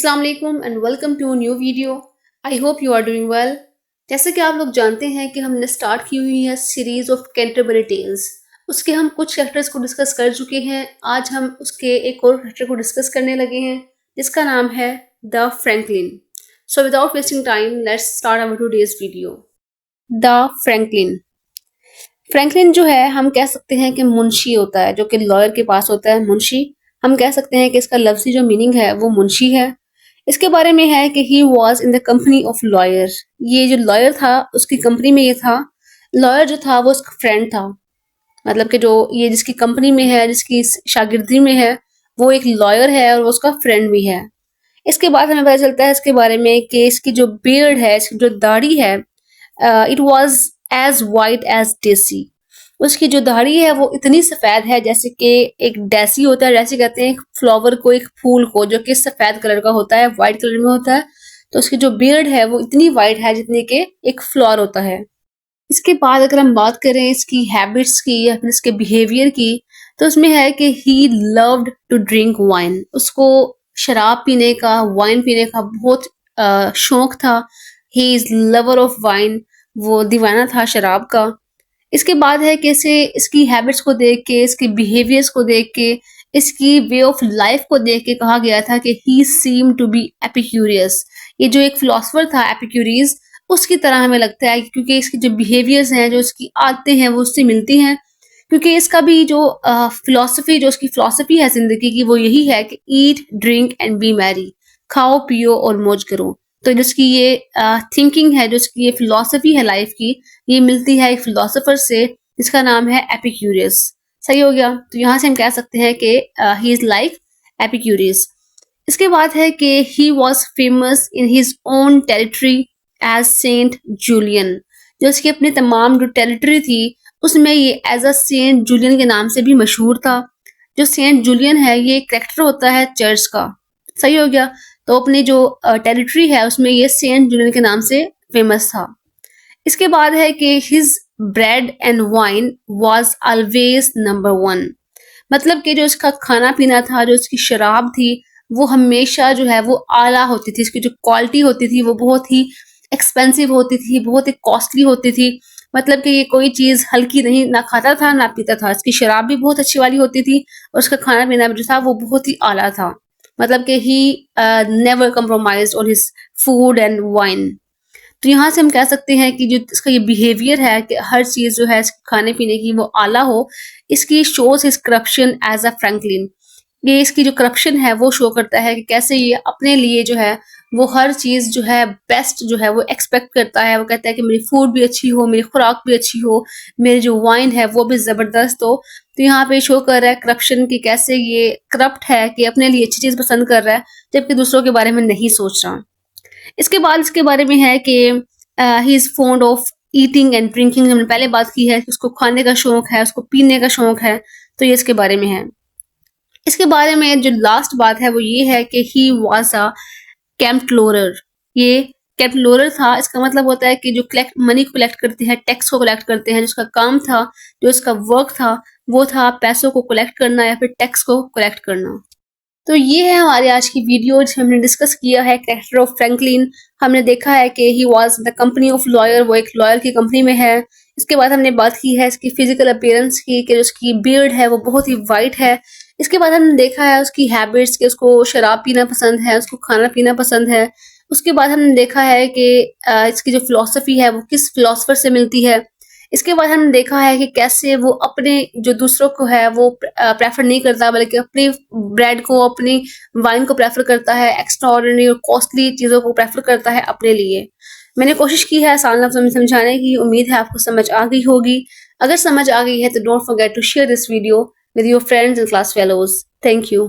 अस्सलाम वालेकुम and welcome to new video. I hope you are doing well. जैसे कि आप लोग जानते हैं कि हमने स्टार्ट की हुई है सीरीज ऑफ कैंटरबरी टेल्स। उसके हम कुछ कैरेक्टर्स को डिस्कस कर चुके हैं। आज हम उसके एक और कैरेक्टर को डिस्कस करने लगे हैं जिसका नाम है the Franklin. So without wasting time let's start our today's video. The Franklin. Franklin जो है हम कह सकते हैं कि मुंशी होता है, जो कि लॉयर के पास होता है मुंशी। हम कह सकते हैं कि इसका लफ्जी जो मीनिंग है वो मुंशी है। इसके बारे में है कि he was in the company of lawyer. ये जो लॉयर था उसकी कंपनी में ये था। लॉयर जो था वो उसका फ्रेंड था, मतलब कि जो ये जिसकी कंपनी में है, जिसकी शागिर्दी में है, वो एक लॉयर है और वो उसका फ्रेंड भी है। इसके बाद हमें पता चलता है इसके बारे में कि इसकी जो बियर्ड है, इसकी जो दाढ़ी है, it was as white as daisy. उसकी जो दाढ़ी है वो इतनी सफेद है जैसे कि एक डेसी होता है। डेसी कहते हैं एक फ्लावर को, एक फूल को, जो कि सफेद कलर का होता है, व्हाइट कलर में होता है। तो उसकी जो बियर्ड है वो इतनी व्हाइट है जितनी कि एक फ्लावर होता है। इसके बाद अगर हम बात करें इसकी हैबिट्स की या फिर इसके बिहेवियर की, तो उसमें है कि he loved to drink wine. उसको शराब पीने का, वाइन पीने का बहुत शौक था। He is lover of wine, वो दीवाना था शराब का। इसके बाद है कि इसे इसकी हैबिट्स को देख के, इसके बिहेवियर्स को देख के, इसकी वे ऑफ लाइफ को देख के कहा गया था कि ही सीम टू बी एपिक्यूरियस। ये जो एक फिलोसफर था एपिक्यूरीज, उसकी तरह हमें लगता है, क्योंकि इसकी जो बिहेवियर्स हैं, जो इसकी आदतें हैं, वो उससे मिलती हैं। क्योंकि इसका भी जो फिलोसफी, जो उसकी फिलोसफी है जिंदगी की, वो यही है कि eat drink and B Mary. खाओ पियो और मौज करो। तो जिसकी ये थिंकिंग है, जो इसकी ये फिलोसफी है लाइफ की, ये मिलती है एक फिलोसोफर से जिसका नाम है एपिक्यूरियस। सही हो गया। तो यहाँ से हम कह सकते हैं कि ही इज लाइक एपिक्यूरियस। इसके बाद है कि he was famous in his own territory as Saint Julian. जो इसकी अपनी तमाम जो टेरिटरी थी उसमें ये एज अ सेंट जूलियन के नाम से भी मशहूर था। जो सेंट जूलियन है ये कैरेक्टर होता है चर्च का। सही हो गया। तो अपनी जो टेरिटरी है उसमें ये सेंट जूलियन के नाम से फेमस था। इसके बाद है कि his bread and wine was always number 1। मतलब कि जो इसका खाना पीना था, जो इसकी शराब थी, वो हमेशा जो है वो आला होती थी। इसकी जो क्वालिटी होती थी वो बहुत ही एक्सपेंसिव होती थी, बहुत ही कॉस्टली होती थी। मतलब कि ये कोई चीज हल्की नहीं, ना खाता था ना पीता था। इसकी शराब भी बहुत अच्छी वाली होती थी और उसका खाना पीना जो था वो बहुत ही आला था। मतलब कि he never compromised on his food and wine. तो यहाँ से हम कह सकते हैं कि जो इसका ये बिहेवियर है कि हर चीज जो है खाने पीने की वो आला हो, इसकी shows his corruption as a Franklin. ये इसकी जो करप्शन है वो शो करता है कि कैसे ये अपने लिए जो है वो हर चीज जो है बेस्ट जो है वो एक्सपेक्ट करता है। वो कहता है कि मेरी फूड भी अच्छी हो, मेरी खुराक भी अच्छी हो, मेरी जो वाइन है वो भी जबरदस्त हो। तो यहाँ पे शो कर रहा है करप्शन की, कैसे ये करप्ट है कि अपने लिए अच्छी चीज पसंद कर रहा है जबकि दूसरों के बारे में नहीं सोच रहा। इसके बाद इसके बारे में है कि he is fond of eating and drinking. हमने पहले बात की है कि उसको खाने का शौक है, उसको पीने का शौक है। तो ये इसके बारे में है। इसके बारे में जो लास्ट बात है वो ये है कि ही वॉज अ कैम्पलोरर। ये कैम्पलोरर था, इसका मतलब होता है कि जो मनी को कलेक्ट करते हैं, टैक्स को कलेक्ट करते हैं। जिसका काम था, जो इसका वर्क था, वो था पैसों को कलेक्ट करना या फिर टैक्स को कलेक्ट करना। तो ये है हमारी आज की वीडियो जिसमें हमने डिस्कस किया है कैरेक्टर ऑफ फ्रैंकलिन। हमने देखा है कि he was the company of lawyer, वो एक लॉयर की कंपनी में है। इसके बाद हमने बात की है इसकी फिजिकल अपीयरेंस की कि उसकी बियर्ड है वो बहुत ही वाइट है। इसके बाद हमने देखा है उसकी हैबिट्स कि उसको शराब पीना पसंद है, उसको खाना पीना पसंद है। उसके बाद हमने देखा है कि इसकी जो फिलोसफी है वो किस फिलोसफर से मिलती है। इसके बाद हमने देखा है कि कैसे वो अपने जो दूसरों को है वो प्रेफर नहीं करता, बल्कि अपनी ब्रेड को, अपनी वाइन को प्रेफर करता है, एक्स्ट्रा ऑर्डिनरी और कॉस्टली चीज़ों को प्रेफर करता है अपने लिए। मैंने कोशिश की है आसान लफ्ज़ों में समझाने की, उम्मीद है आपको समझ आ गई होगी। अगर समझ आ गई है तो don't forget to share this video with your friends and class fellows. Thank you.